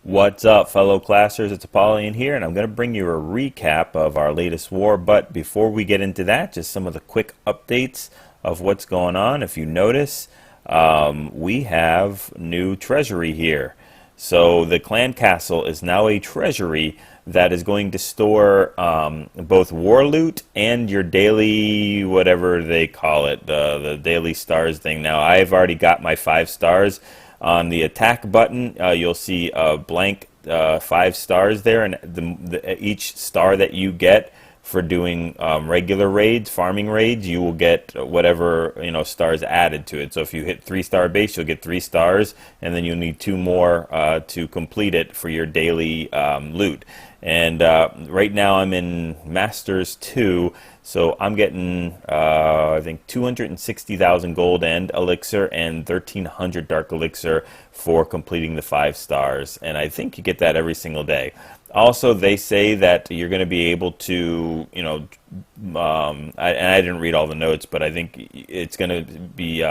What's up, fellow classers? It's Apollyon here, and I'm going to bring you a recap of our latest war. But before we get into that, just some of the quick updates of what's going on. If you notice, we have new treasury here. So the clan castle is now a treasury that is going to store both war loot and your daily, whatever they call it, the daily stars thing. Now, I've already got my 5 stars. On the attack button, you'll see a blank 5 stars there, and each star that you get for doing regular raids, farming raids, you will get whatever stars added to it. So if you hit 3-star base, you'll get 3 stars, and then you'll need 2 more to complete it for your daily loot. And right now I'm in Masters 2, so I'm getting, I think, 260,000 gold and elixir and 1,300 dark elixir for completing the 5 stars. And I think you get that every single day. Also, they say that you're going to be able to, and I didn't read all the notes, but I think it's going to be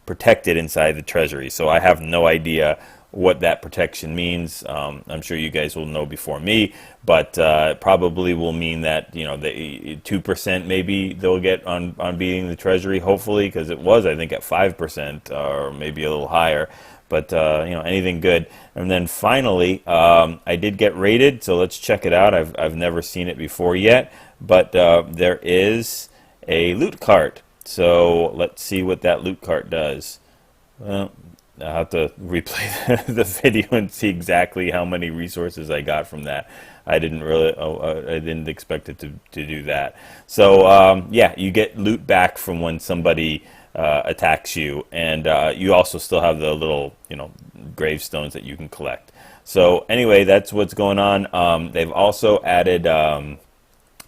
protected inside the treasury. So I have no idea what that protection means. I'm sure you guys will know before me, but it probably will mean that the 2% maybe they'll get on beating the treasury, hopefully, because it was, I think, at 5% or maybe a little higher. But anything good. And then finally, I did get rated, so let's check it out. I've never seen it before yet, but there is a loot cart. So let's see what that loot cart does. Well, I'll have to replay the video and see exactly how many resources I got from that. I didn't really, I didn't expect it to do that. So yeah, you get loot back from when somebody attacks you, and you also still have the little, gravestones that you can collect. So anyway, that's what's going on. They've also added, I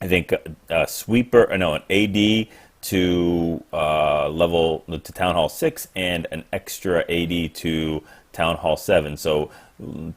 think, a sweeper, an AD to to Town Hall 6 and an extra AD to Town Hall 7. So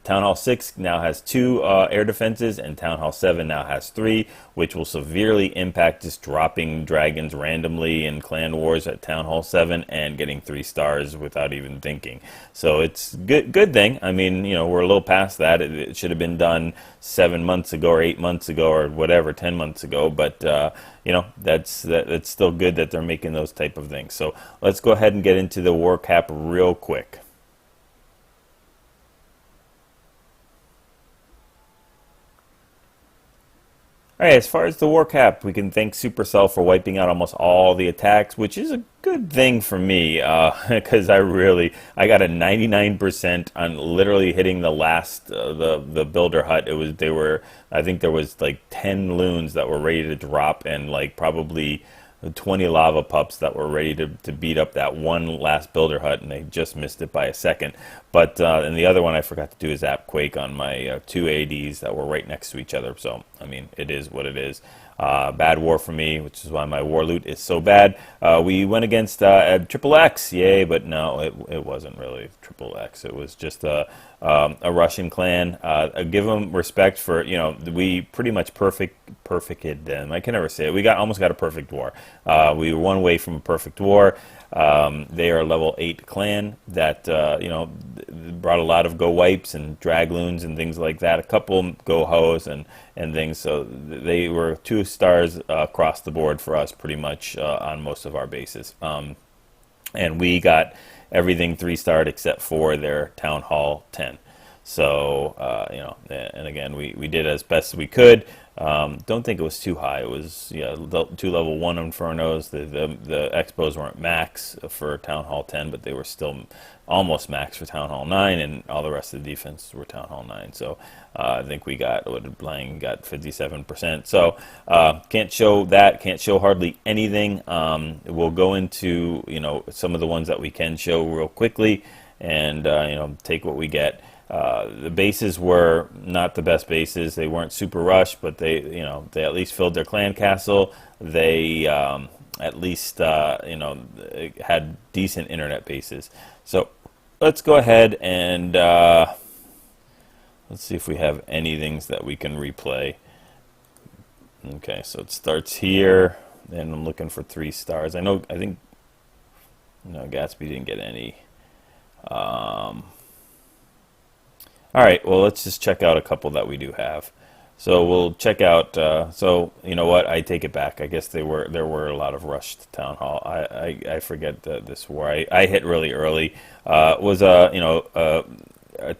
Town Hall 6 now has 2 air defenses, and Town Hall 7 now has 3, which will severely impact just dropping dragons randomly in clan wars at Town Hall 7 and getting 3 stars without even thinking. So it's good thing. I mean, we're a little past that. It should have been done 7 months ago or 8 months ago or whatever, 10 months ago. But that's still good that they're making those type of things. So let's go ahead and get into the war cap real quick. Alright, as far as the war cap, we can thank Supercell for wiping out almost all the attacks, which is a good thing for me, because I got a 99% on literally hitting the last, the builder hut. I think there was like 10 loons that were ready to drop, and like probably 20 lava pups that were ready to beat up that one last builder hut, and they just missed it by a second. But and the other one I forgot to do is Zap Quake on my 2 ADs that were right next to each other. So I mean, it is what it is. Bad war for me, which is why my war loot is so bad. We went against XxX, yay, but no, it wasn't really XxX. It was just a Russian clan. Give them respect for, we pretty much perfected them. I can never say it. We almost got a perfect war. We were one away from a perfect war. They are a level 8 clan that brought a lot of Go wipes and Dragloons and things like that. A couple GoHos and things. So they were 2 stars across the board for us, pretty much on most of our bases. And we got everything 3-starred except for their Town Hall 10. So and again, we did as best as we could. Don't think it was too high. It was 2 level 1 Infernos. The expos weren't max for Town Hall 10, but they were still almost max for Town Hall 9, and all the rest of the defenses were Town Hall 9. So I think we got, Blang got 57%. So can't show that, can't show hardly anything. We'll go into some of the ones that we can show real quickly, and take what we get. The bases were not the best bases. They weren't super rushed, but they at least filled their clan castle. They at least had decent internet bases. So let's go ahead and let's see if we have any things that we can replay. Okay, so it starts here, and I'm looking for 3 stars. I think Gatsby didn't get any. All right, well, let's just check out a couple that we do have. So we'll check out. So you know what? I take it back. I guess there were a lot of rushed town hall. I forget this war. I hit really early. Was a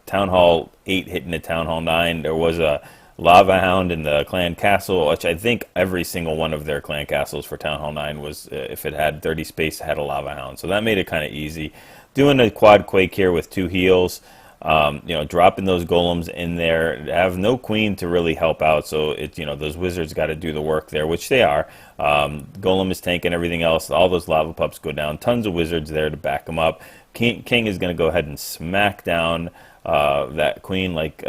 town hall 8 hitting a town hall 9. There was a lava hound in the clan castle, which I think every single one of their clan castles for town hall 9 was, if it had 30 space, had a lava hound. So that made it kind of easy. Doing a quad quake here with 2 heals. Dropping those golems in there, have no queen to really help out, so those wizards got to do the work there, which they are. Golem is tanking everything else. All those lava pups go down. Tons of wizards there to back them up. King is going to go ahead and smack down that queen like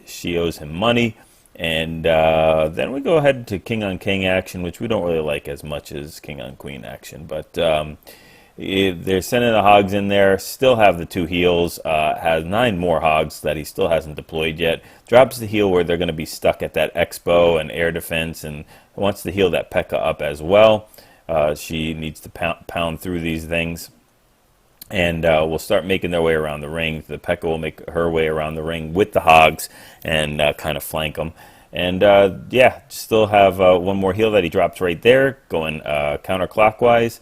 she owes him money. And then we go ahead to king on king action, which we don't really like as much as king on queen action, but they're sending the hogs in there, still have the 2 heals, has 9 more hogs that he still hasn't deployed yet. Drops the heal where they're going to be stuck at that expo and air defense, and wants to heal that P.E.K.K.A up as well. She needs to pound through these things, and we'll start making their way around the ring. The P.E.K.K.A will make her way around the ring with the hogs and kind of flank them. And yeah, still have one more heal that he drops right there, going counterclockwise.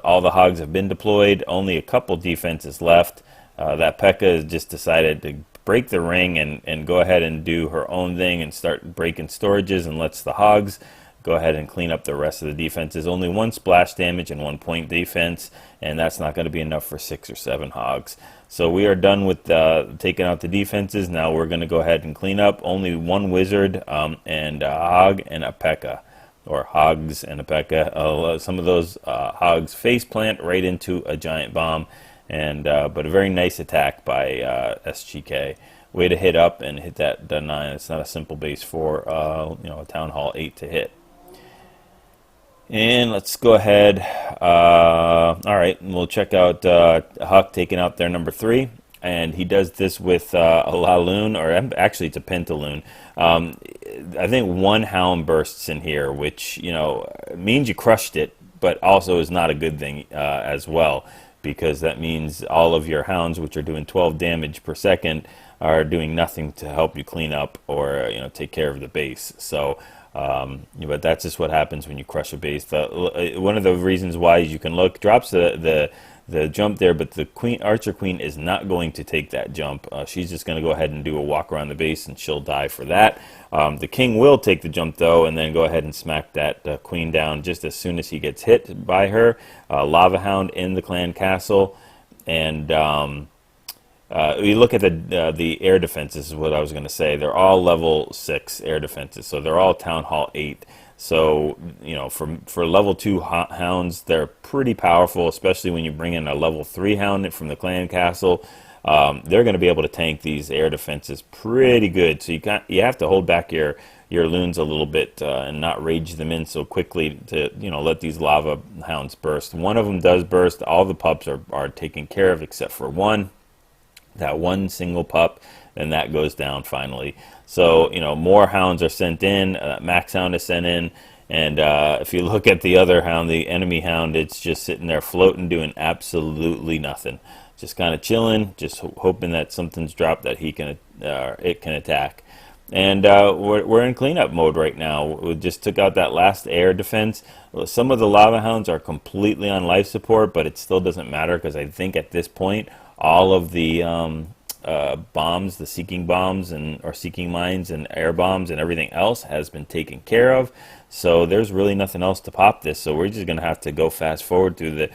All the hogs have been deployed. Only a couple defenses left. That P.E.K.K.A has just decided to break the ring and go ahead and do her own thing and start breaking storages, and lets the hogs go ahead and clean up the rest of the defenses. Only 1 splash damage and 1 point defense, and that's not going to be enough for 6 or 7 hogs. So we are done with taking out the defenses. Now we're going to go ahead and clean up. Only 1 wizard and a hog and a P.E.K.K.A. Or hogs and a P.E.K.K.A. Some of those hogs face plant right into a giant bomb, and but a very nice attack by SGK. Way to hit up and hit that 9. It's not a simple base for a town hall 8 to hit. And let's go ahead. All right, and we'll check out Huck taking out their number 3. And he does this with a Laloon, or actually it's a Pentaloon. I think 1 hound bursts in here, which means you crushed it, but also is not a good thing as well, because that means all of your hounds, which are doing 12 damage per second, are doing nothing to help you clean up or take care of the base. So but that's just what happens when you crush a base. One of the reasons why you can look, drops the jump there, but the Archer Queen is not going to take that jump. She's just going to go ahead and do a walk around the base, and she'll die for that. The King will take the jump, though, and then go ahead and smack that Queen down just as soon as he gets hit by her. Lava Hound in the clan castle, and we look at the air defenses, is what I was going to say. They're all level 6 air defenses, so they're all Town Hall 8. So, for level 2 hounds, they're pretty powerful, especially when you bring in a level 3 hound from the clan castle. They're going to be able to tank these air defenses pretty good. So you have to hold back your loons a little bit and not rage them in so quickly to let these lava hounds burst. One of them does burst. All the pups are taken care of except for one. That 1 single pup, and that goes down finally. So, more hounds are sent in, max hound is sent in, and if you look at the other hound, the enemy hound, it's just sitting there floating, doing absolutely nothing. Just kind of chilling, just hoping that something's dropped that it can attack. And we're in cleanup mode right now. We just took out that last air defense. Some of the lava hounds are completely on life support, but it still doesn't matter, because I think at this point, all of the bombs, the seeking bombs or seeking mines and air bombs and everything else has been taken care of. So there's really nothing else to pop this. So we're just going to have to go fast forward through the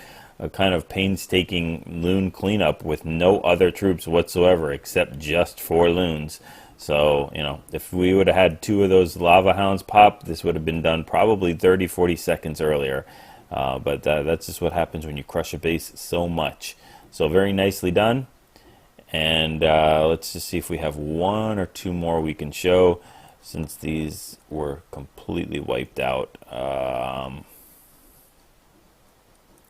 kind of painstaking loon cleanup with no other troops whatsoever except just 4 loons. So, if we would have had 2 of those lava hounds pop, this would have been done probably 30, 40 seconds earlier. But that's just what happens when you crush a base so much. So very nicely done. And let's just see if we have 1 or 2 more we can show, since these were completely wiped out.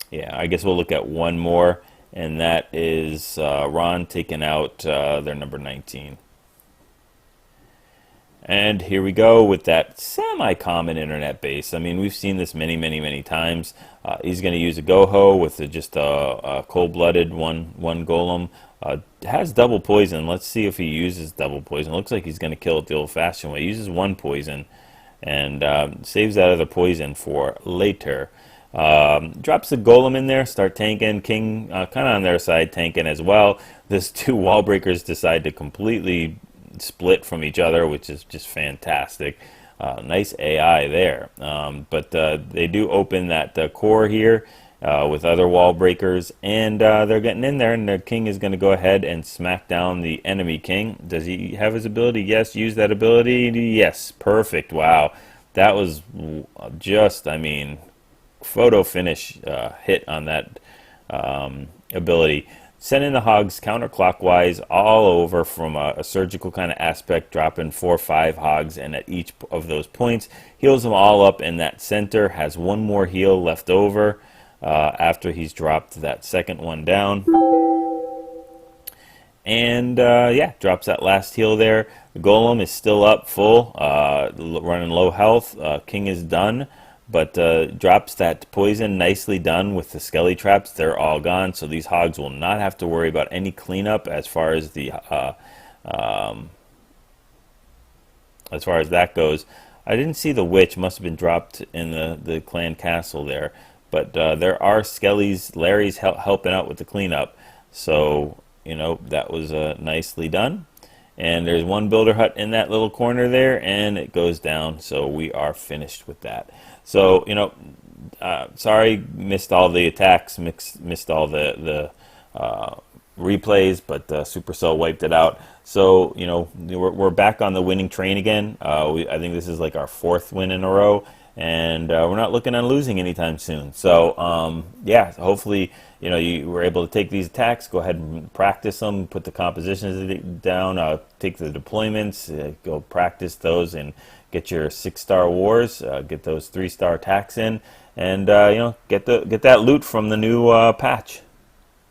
Yeah, I guess we'll look at 1 more, and that is Ron taking out their number 19. And here we go with that semi-common internet base. I mean, we've seen this many, many, many times. He's going to use a GoHo with just a cold-blooded one golem. Has double poison. Let's see if he uses double poison. Looks like he's going to kill it the old-fashioned way. He uses one poison and saves that other poison for later. Drops the golem in there, start tanking. King kind of on their side, tanking as well. This two wall breakers decide to completely split from each other, which is just fantastic. Nice AI there. But they do open that core here with other wall breakers, and they're getting in there, and the king is going to go ahead and smack down the enemy king. Does he have his ability? Yes. Use that ability? Yes. Perfect. Wow. That was just, I mean, photo finish hit on that ability. Sending the hogs counterclockwise all over from a surgical kind of aspect, dropping 4 or 5 hogs, and at each of those points, heals them all up in that center, has one more heal left over after he's dropped that second one down. And yeah, drops that last heal there. The golem is still up full, running low health. King is done. But drops that poison, nicely done with the skelly traps. They're all gone, so these hogs will not have to worry about any cleanup as far as the as far as that goes. I didn't see the witch; must have been dropped in the clan castle there. But there are skellies, Larry's helping out with the cleanup. So you know that was nicely done. And there's one builder hut in that little corner there, and it goes down. So we are finished with that. So, you know, sorry, missed all the attacks, missed all the replays, but Supercell wiped it out. So, you know, we're back on the winning train again. I think this is like our 4th win in a row, and we're not looking on losing anytime soon. So, yeah, hopefully, you know, you were able to take these attacks, go ahead and practice them, put the compositions down, take the deployments, go practice those, and get your 6-star wars, get those 3-star attacks in, and you know, get that loot from the new patch.